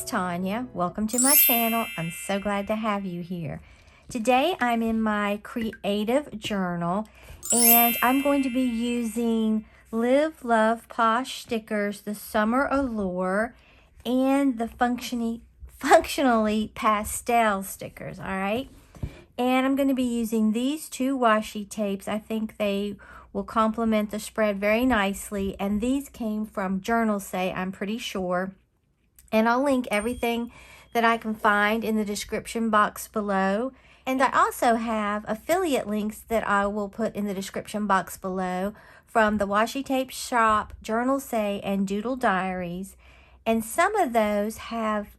it's Tanya. Welcome to my channel. I'm so glad to have you here. Today I'm in my creative journal and I'm going to be using Live Love POSH stickers, the Summer Allure, and the functionally pastel stickers, all right? And I'm going to be using these two washi tapes. I think they will complement the spread very nicely. And these came from Journal Say, I'm pretty sure. And I'll link everything that I can find in the description box below. And I also have affiliate links that I will put in the description box below from the Washi Tape Shop, Journal Say, and Doodle Diaries. And some of those have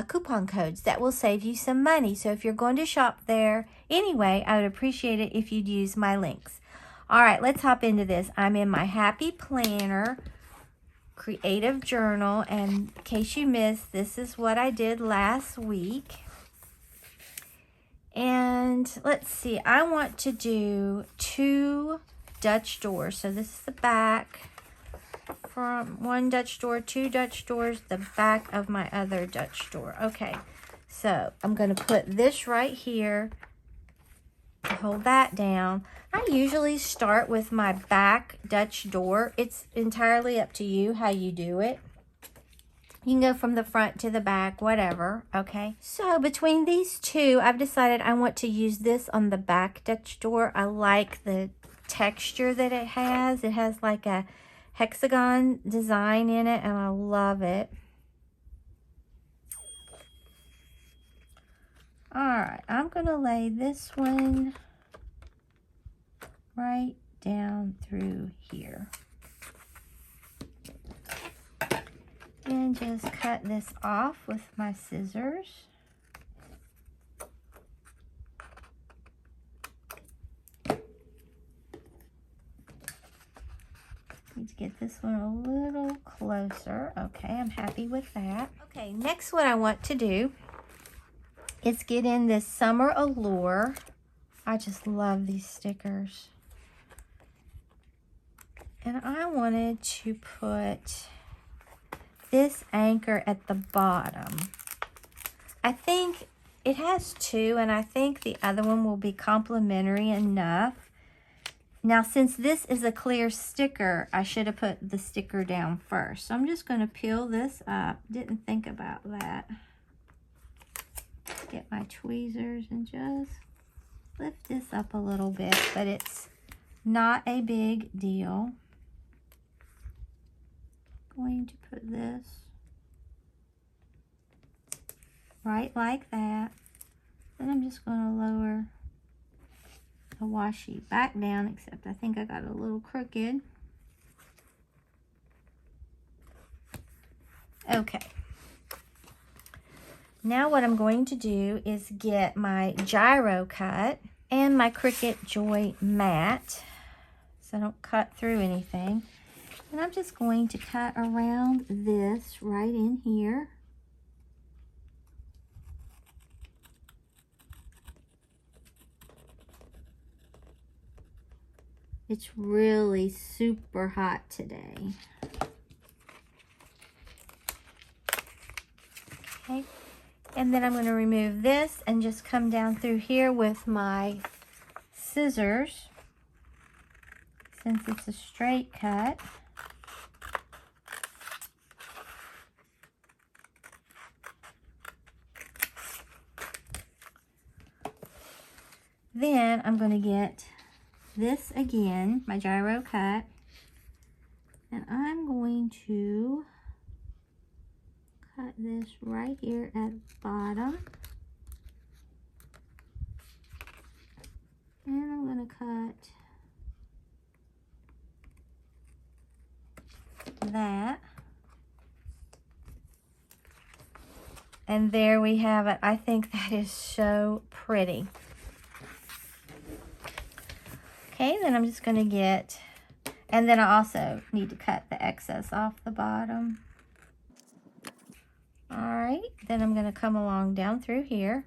coupon codes that will save you some money. So if you're going to shop there anyway, I would appreciate it if you'd use my links. All right, let's hop into this. I'm in my Happy Planner creative journal, and in case you missed, this is what I did last week. And let's see, I want to do 2 Dutch doors. So this is the back from one Dutch door, 2 Dutch doors, the back of my other Dutch door. Okay, so I'm going to put this right here, hold that down. I usually start with my back Dutch door. It's entirely up to you how you do it. You can go from the front to the back, whatever, okay? So between these two, I've decided I want to use this on the back Dutch door. I like the texture that it has. It has like a hexagon design in it, and I love it. All right, I'm gonna lay this one right down through here. And just cut this off with my scissors. Need to get this one a little closer. Okay, I'm happy with that. Okay, next what I want to do is get in this Summer Allure. I just love these stickers. And I wanted to put this anchor at the bottom. I think it has 2, and I think the other one will be complementary enough. Now, since this is a clear sticker, I should have put the sticker down first. So I'm just going to peel this up. Didn't think about that. Get my tweezers and just lift this up a little bit, but it's not a big deal. Going to put this right like that. Then I'm just going to lower the washi back down, except I think I got it a little crooked. Okay. Now what I'm going to do is get my gyro cut and my Cricut Joy mat, so I don't cut through anything. And I'm just going to cut around this right in here. It's really super hot today. Okay, and then I'm going to remove this and just come down through here with my scissors, since it's a straight cut. Then I'm going to get this again, my gyro cut, and I'm going to cut this right here at the bottom. And I'm going to cut that. And there we have it. I think that is so pretty. Okay, then I'm just going to get, and then I also need to cut the excess off the bottom. All right, then I'm going to come along down through here,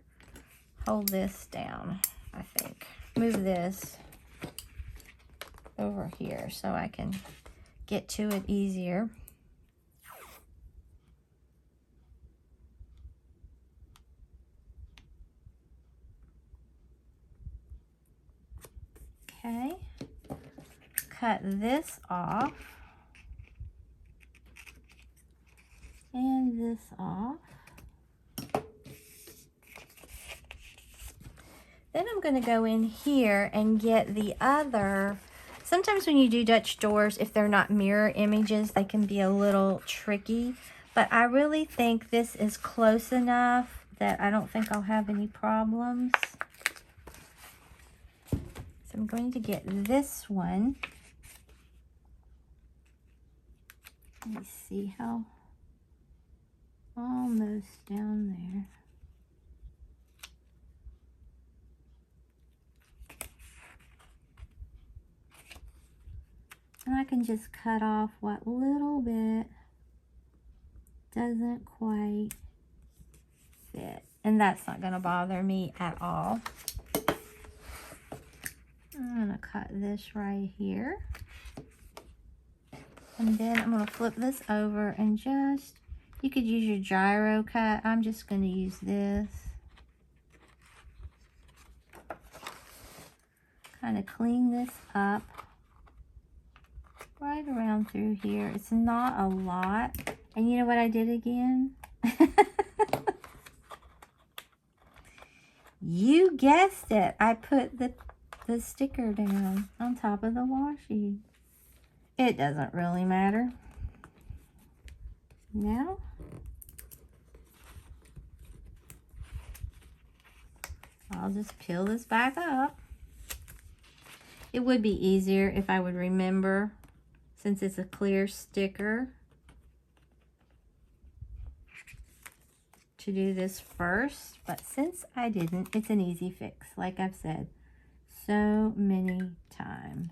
hold this down, I think. Move this over here so I can get to it easier. Okay. Cut this off. And this off. Then I'm going to go in here and get the other. Sometimes when you do Dutch doors, if they're not mirror images, they can be a little tricky. But I really think this is close enough that I don't think I'll have any problems. So I'm going to get this one. Let me see how, almost down there. And I can just cut off what little bit doesn't quite fit. And that's not going to bother me at all. I'm going to cut this right here. And then I'm going to flip this over and just, you could use your gyro cut. I'm just going to use this. Kind of clean this up. Right around through here. It's not a lot. And you know what I did again? You guessed it. I put the sticker down on top of the washi. It doesn't really matter. Now, I'll just peel this back up. It would be easier if I would remember, since it's a clear sticker, to do this first, but since I didn't, it's an easy fix, like I've said so many times.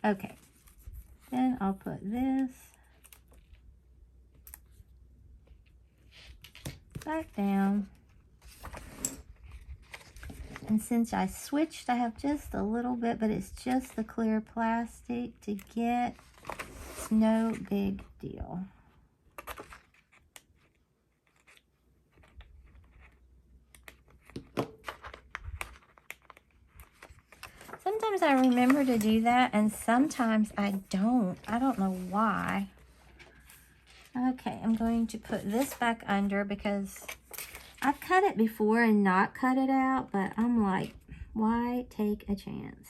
Okay, then I'll put this back down. And since I switched, I have just a little bit, but it's just the clear plastic to get. It's no big deal. Sometimes I remember to do that, and sometimes I don't. I don't know why. Okay, I'm going to put this back under because I've cut it before and not cut it out, but I'm like, why take a chance?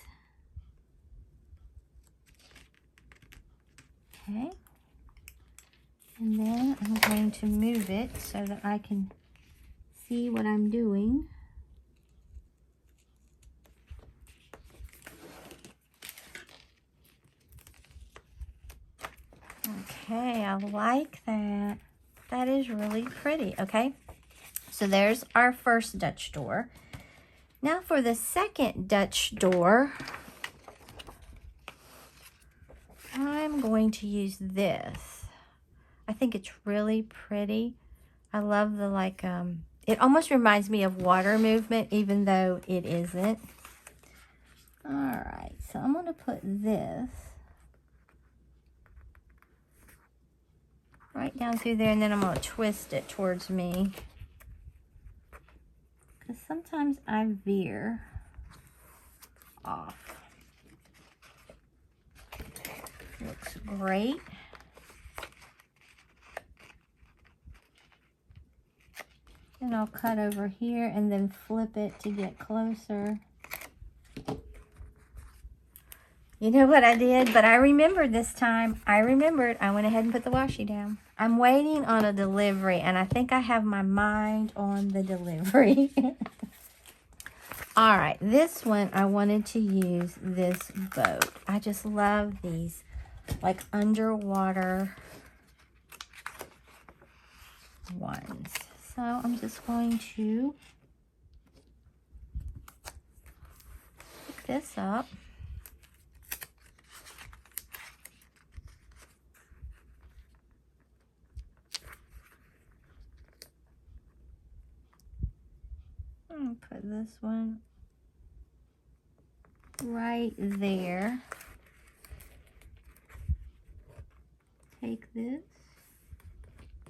Okay. And then I'm going to move it so that I can see what I'm doing. Okay, I like that. That is really pretty, okay? So there's our first Dutch door. Now for the second Dutch door, I'm going to use this. I think it's really pretty. I love the it almost reminds me of water movement, even though it isn't. All right, so I'm going to put this right down through there, and then I'm going to twist it towards me. Because sometimes I veer off. Looks great. And I'll cut over here and then flip it to get closer. You know what I did? But I remembered this time. I remembered. I went ahead and put the washi down. I'm waiting on a delivery, and I think I have my mind on the delivery. All right, this one, I wanted to use this boat. I just love these, like, underwater ones. So I'm just going to pick this up. And put this one right there. Take this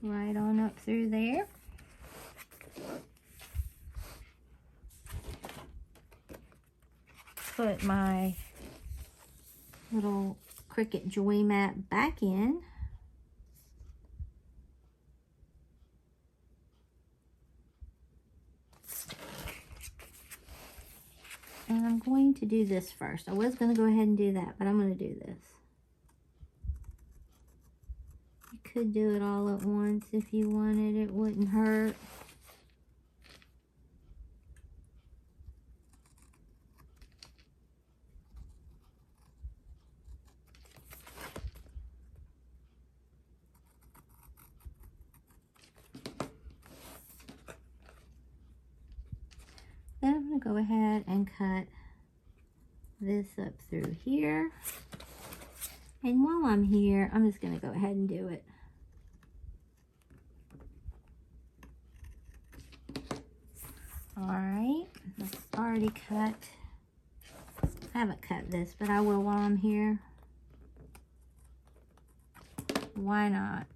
right on up through there. put my little Cricut joy mat back in. And I'm going to do this first. I was going to go ahead and do that, but I'm going to do this. You could do it all at once if you wanted. It wouldn't hurt. Then I'm going to go ahead and cut this up through here. And while I'm here, I'm just going to go ahead and do it. Alright, it's already cut. I haven't cut this, but I will while I'm here. Why not?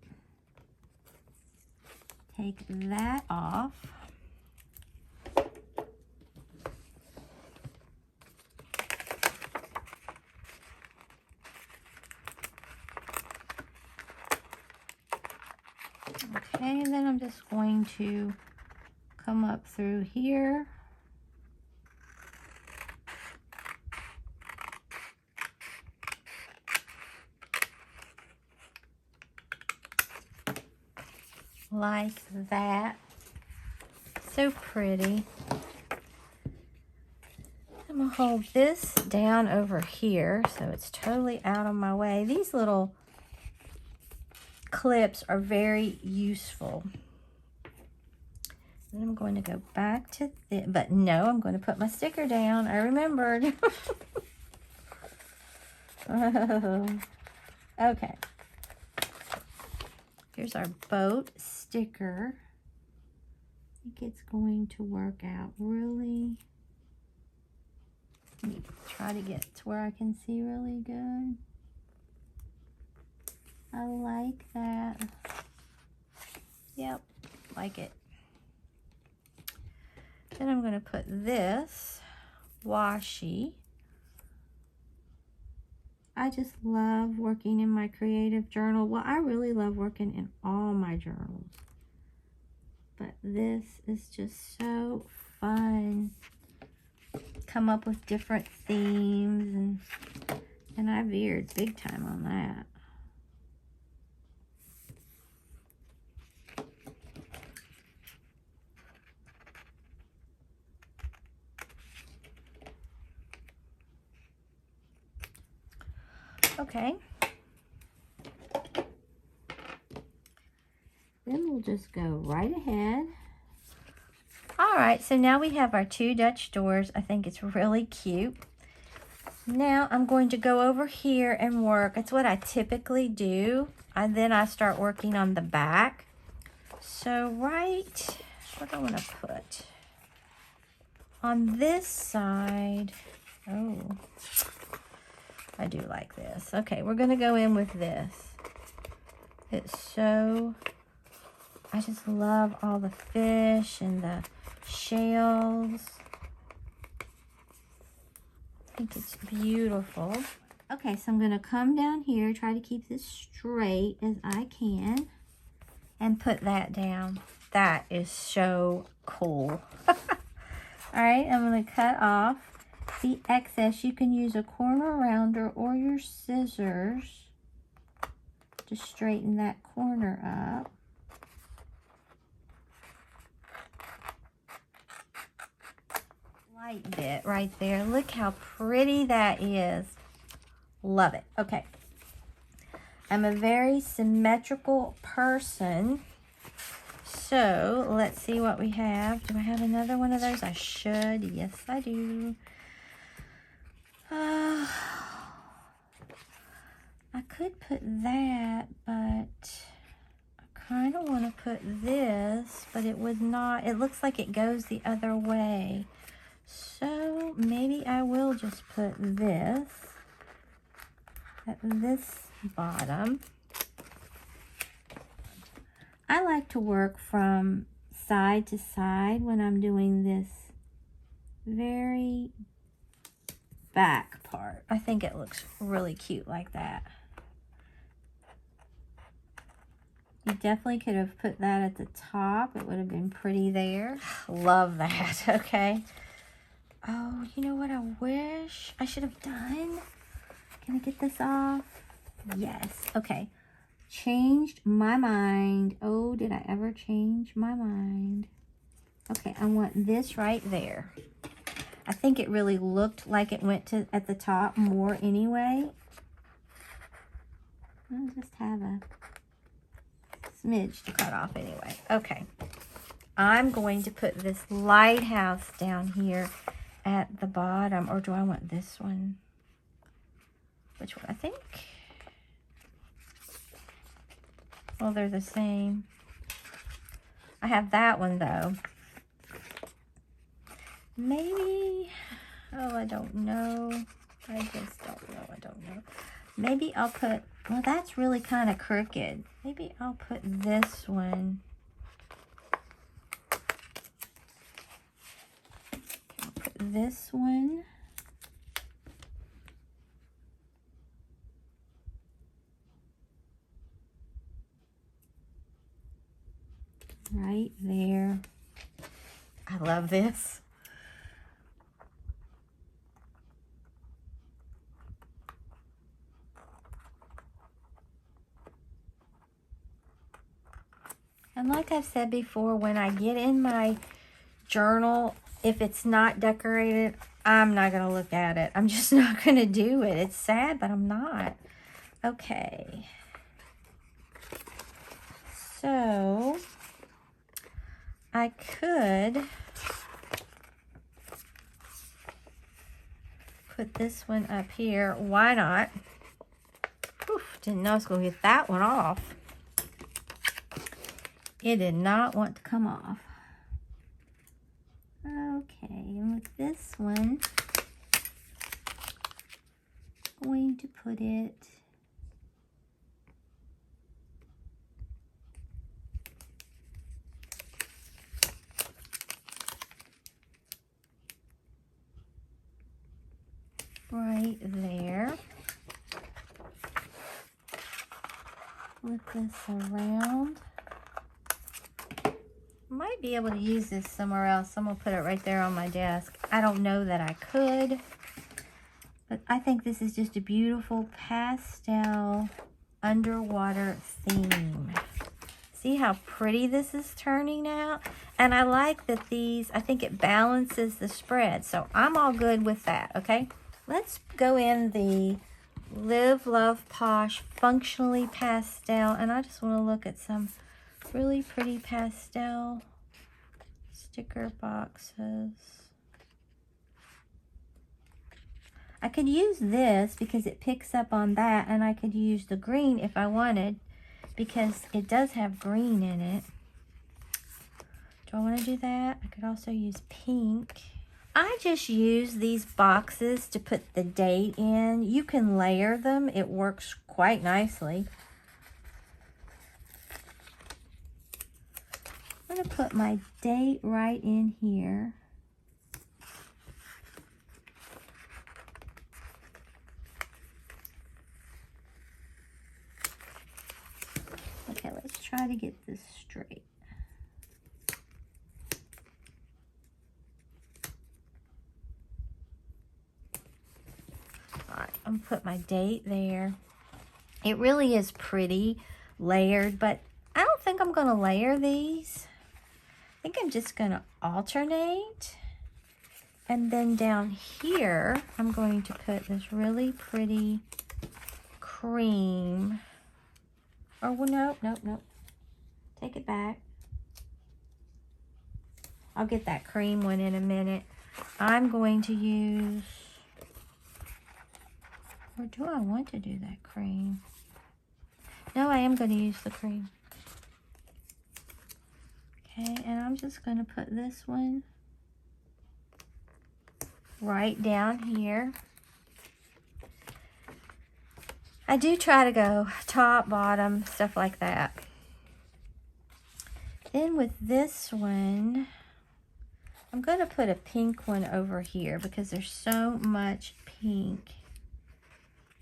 Take that off. Okay, and then I'm just going to come up through here. Like that. So pretty. I'm going to hold this down over here so it's totally out of my way. These little clips are very useful. Then I'm going to go back to this, but no, I'm going to put my sticker down. I remembered. Okay. Here's our boat sticker. I think it's going to work out really. Let me try to get to where I can see really good. I like that. Yep, like it. Then I'm going to put this washi. I just love working in my creative journal. Well, I really love working in all my journals. But this is just so fun. Come up with different themes, and I veered big time on that. Okay. Then we'll just go right ahead. All right, so now we have our 2 Dutch doors. I think it's really cute. Now I'm going to go over here and work. It's what I typically do. Then I start working on the back. So what do I want to put? On this side, oh, I do like this. Okay, we're going to go in with this. It's so, I just love all the fish and the shells. I think it's beautiful. Okay, so I'm going to come down here, try to keep this straight as I can, and put that down. That is so cool. All right, I'm going to cut off the excess. You can use a corner rounder or your scissors to straighten that corner up. Light bit right there. Look how pretty that is. Love it. Okay. I'm a very symmetrical person. So let's see what we have. Do I have another one of those? I should. Yes, I do. I could put that, but I kind of want to put this, but it would not. It looks like it goes the other way. So maybe I will just put this at this bottom. I like to work from side to side when I'm doing this very back part. I think it looks really cute like that. You definitely could have put that at the top. It would have been pretty there. Love that, okay. Oh, you know what I wish I should have done? Can I get this off? Yes, okay. Changed my mind. Oh, did I ever change my mind? Okay, I want this right there. I think it really looked like it went to at the top more anyway. I'll just have a smidge to cut off anyway. Okay, I'm going to put this lighthouse down here at the bottom, or do I want this one? Which one? I think, well, they're the same. I have that one though. Maybe, oh, I don't know. I just don't know. I don't know. Maybe I'll put, well, that's really kind of crooked. Maybe I'll put this one. I'll put this one. Right there. I love this. And like I've said before, when I get in my journal, if it's not decorated, I'm not going to look at it. I'm just not going to do it. It's sad, but I'm not. Okay. So, I could put this one up here. Why not? Oof, didn't know I was going to get that one off. It did not want to come off. Okay, and with this one, I'm going to put it right there. Flip this around. Might be able to use this somewhere else. I'm gonna put it right there on my desk. I don't know that I could, but I think this is just a beautiful pastel underwater theme. See how pretty this is turning out? And I like that these, I think it balances the spread. So I'm all good with that, okay? Let's go in the Live, Love, Posh Functionally Pastel. And I just want to look at some really pretty pastel sticker boxes. I could use this because it picks up on that, and I could use the green if I wanted because it does have green in it. Do I want to do that? I could also use pink. I just use these boxes to put the date in. You can layer them. It works quite nicely. I'm going to put my date right in here. Okay, let's try to get this straight. All right, I'm going to put my date there. It really is pretty layered, but I don't think I'm going to layer these. I think I'm just going to alternate. And then down here, I'm going to put this really pretty cream. Oh, well, nope, nope, nope. Take it back. I'll get that cream one in a minute. I'm going to use, or do I want to do that cream? No, I am going to use the cream. Okay, and I'm just going to put this one right down here. I do try to go top, bottom, stuff like that. Then with this one, I'm going to put a pink one over here because there's so much pink.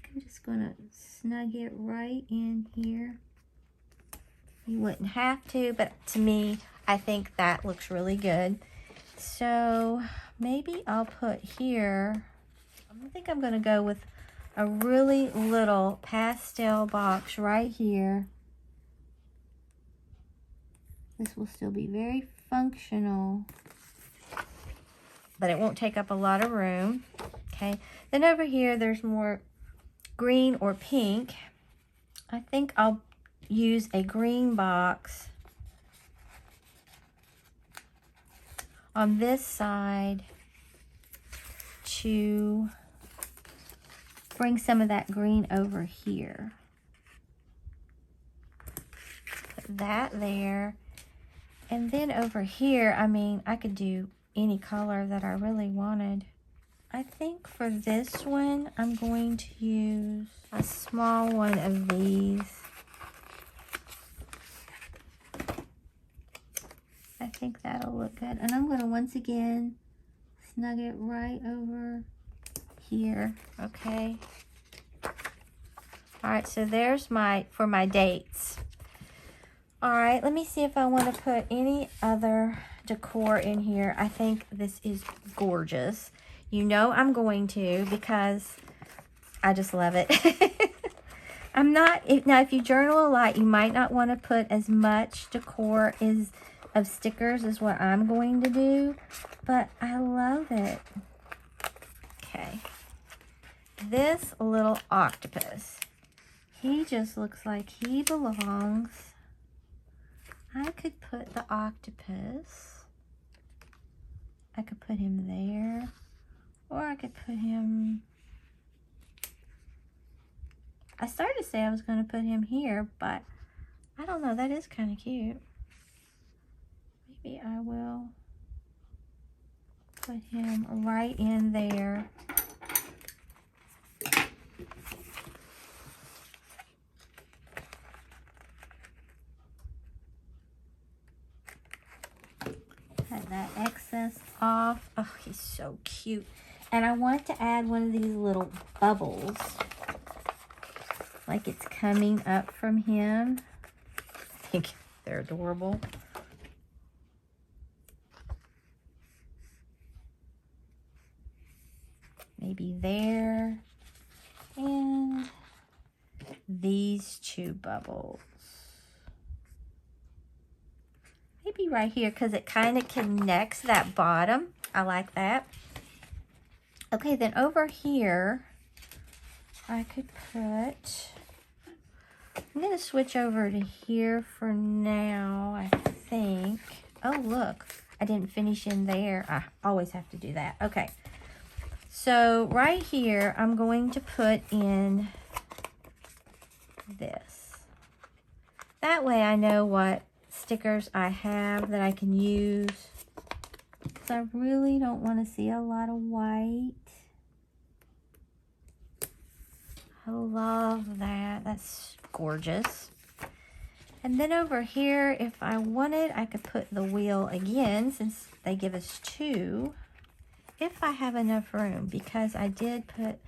I'm just gonna snug it right in here. You wouldn't have to, but to me, I think that looks really good. So maybe I'll put here, I think I'm gonna go with a really little pastel box right here. This will still be very functional, but it won't take up a lot of room. Okay, then over here there's more green or pink. I think I'll use a green box on this side to bring some of that green over here. Put that there. And then over here, I mean, I could do any color that I really wanted. I think for this one, I'm going to use a small one of these. I think that'll look good. And I'm going to once again snug it right over here, okay? All right, so there's for my dates. All right, let me see if I want to put any other decor in here. I think this is gorgeous. You know I'm going to, because I just love it. Now if you journal a lot, you might not want to put as much decor of stickers as what I'm going to do, but I love it. Okay, this little octopus, he just looks like he belongs. I could put the octopus, I could put him there, or I could put him, I started to say I was going to put him here, but I don't know, that is kind of cute. Maybe I will put him right in there. Cut that excess off. Oh, he's so cute. And I want to add one of these little bubbles, like it's coming up from him. I think they're adorable. Maybe there, and these two bubbles. Maybe right here, because it kind of connects that bottom. I like that. Okay, then over here, I could put, I'm going to switch over to here for now, I think. Oh, look, I didn't finish in there. I always have to do that. Okay, so right here, I'm going to put in this. That way I know what stickers I have that I can use, because I really don't want to see a lot of white. I love that. That's gorgeous. And then over here, if I wanted, I could put the wheel again, since they give us two, if I have enough room, because I did put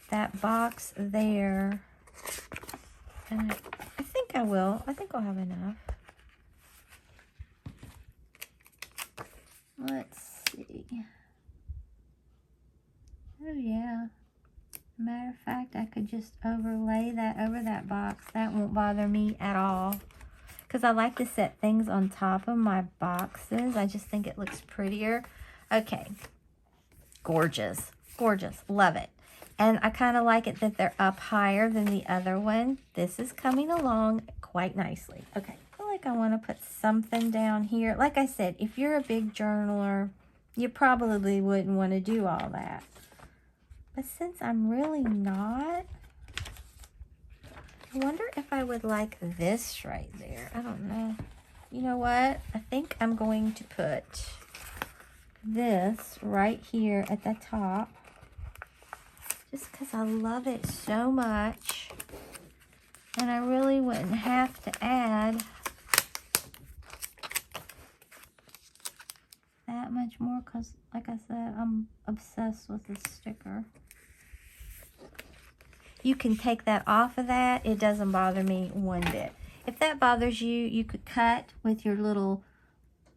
that box there, and I think I will. I think I'll have enough. Let's see. Oh yeah. Matter of fact, I could just overlay that over that box. That won't bother me at all, because I like to set things on top of my boxes. I just think it looks prettier. Okay. Gorgeous. Gorgeous. Love it. And I kind of like it that they're up higher than the other one. This is coming along quite nicely. Okay. I feel like I want to put something down here. Like I said, if you're a big journaler, you probably wouldn't want to do all that. But since I'm really not, I wonder if I would like this right there. I don't know. You know what? I think I'm going to put this right here at the top, just because I love it so much. And I really wouldn't have to add that much more, because like I said, I'm obsessed with this sticker. you can take that off of that. It doesn't bother me one bit. If that bothers you, you could cut with your little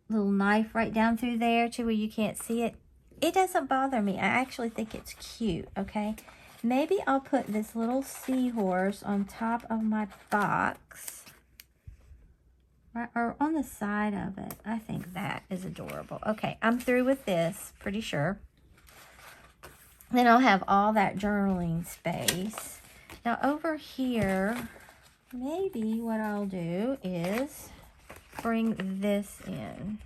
knife right down through there to where you can't see it. It doesn't bother me. I actually think it's cute, okay? Maybe I'll put this little seahorse on top of my box, right, or on the side of it. I think that is adorable. Okay, I'm through with this, pretty sure. Then I'll have all that journaling space. Now over here, maybe what I'll do is bring this in.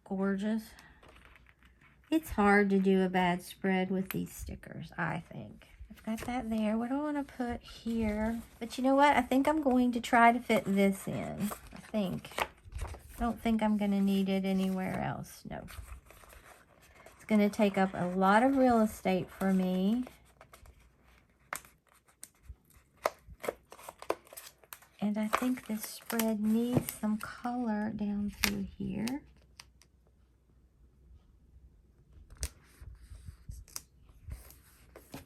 Gorgeous. It's hard to do a bad spread with these stickers, I think. I've got that there. What do I want to put here? But you know what? I think I'm going to try to fit this in. I don't think I'm going to need it anywhere else. No. It's going to take up a lot of real estate for me. And I think this spread needs some color down through here.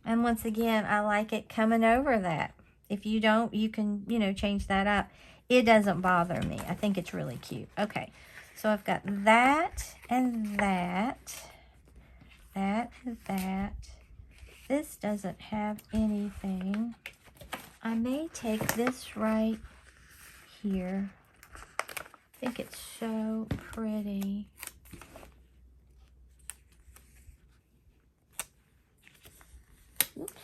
And once again, I like it coming over that. If you don't, you can, change that up. It doesn't bother me. I think it's really cute. Okay, so I've got that and that. That and that. This doesn't have anything. I may take this right here. I think it's so pretty. Oops.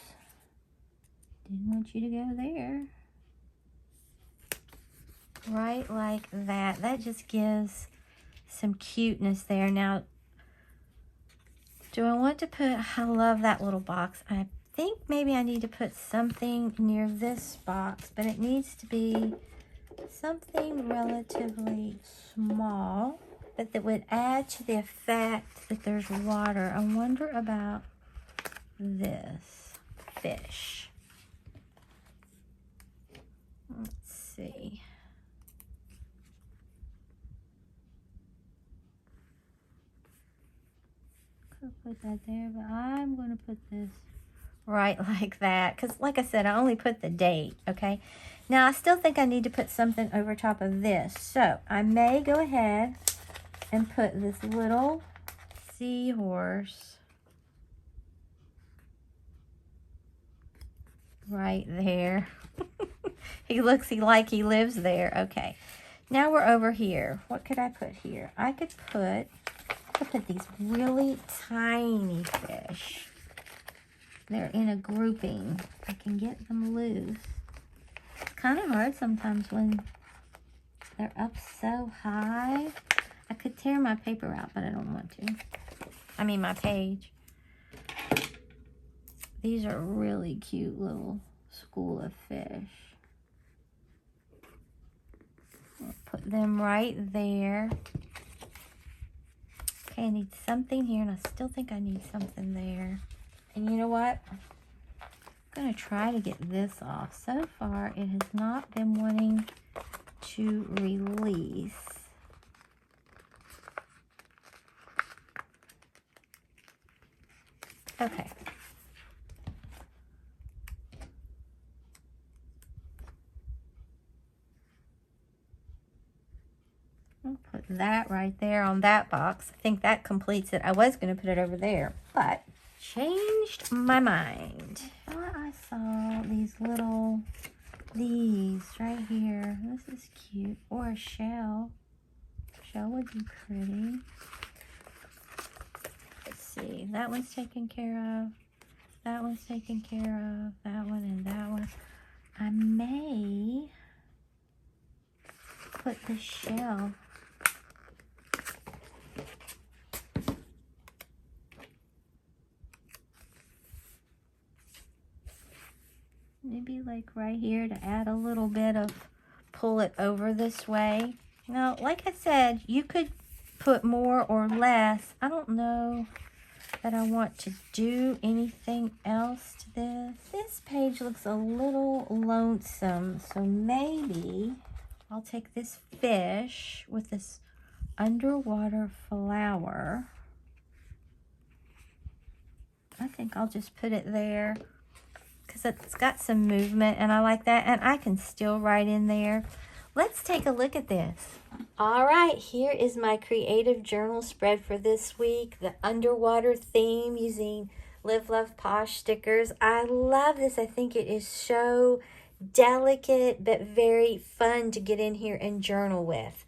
Didn't want you to go there. Right like that. That just gives some cuteness there. Now, do I want to put, I love that little box. I think maybe I need to put something near this box, but it needs to be something relatively small, but that would add to the effect that there's water. I wonder about this fish. Let's see. Could put that there, but I'm going to put this right like that, because like I said, I only put the date. Okay, now I still think I need to put something over top of this, so I may go ahead and put this little seahorse right there. He looks like he lives there. Okay, now we're over here. What could I put here? I could put these really tiny fish. They're in a grouping. I can get them loose. It's kind of hard sometimes when they're up so high. I could tear my paper out, but I don't want to. I mean my page. These are really cute little school of fish. I'll put them right there. Okay, I need something here, and I still think I need something there. And you know what? I'm going to try to get this off. So far, it has not been wanting to release. Okay. I'll put that right there on that box. I think that completes it. I was going to put it over there, but changed my mind. I saw these right here. This is cute. Or a shell. Shell would be pretty. Let's see. That one's taken care of. That one's taken care of. That one and that one. I may put the shell maybe like right here to add a little bit of, pull it over this way. Now, like I said, you could put more or less. I don't know that I want to do anything else to this. This page looks a little lonesome, so maybe I'll take this fish with this underwater flower. I think I'll just put it there because it's got some movement and I like that, and I can still write in there. Let's take a look at this. All right, here is my creative journal spread for this week. The underwater theme using Live Love POSH stickers. I love this. I think it is so delicate but very fun to get in here and journal with.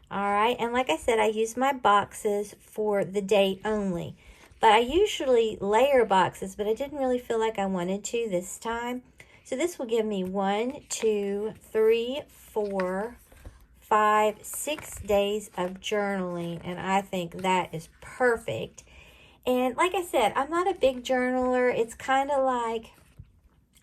All right, and like I said, I use my boxes for the date only. But I usually layer boxes, but I didn't really feel like I wanted to this time. So this will give me 1, 2, 3, 4, 5, 6 days of journaling, and I think that is perfect. And like I said, I'm not a big journaler. It's kind of like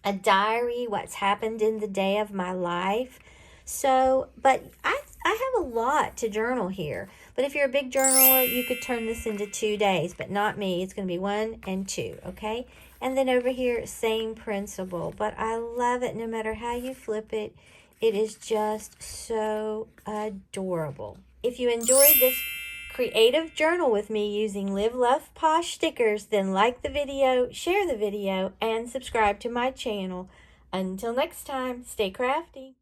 a diary, what's happened in the day of my life. So, but I have a lot to journal here. But if you're a big journaler, you could turn this into 2 days, but not me. It's going to be 1 and 2, okay? And then over here, same principle. But I love it no matter how you flip it. It is just so adorable. If you enjoyed this creative journal with me using Live Love POSH stickers, then like the video, share the video, and subscribe to my channel. Until next time, stay crafty.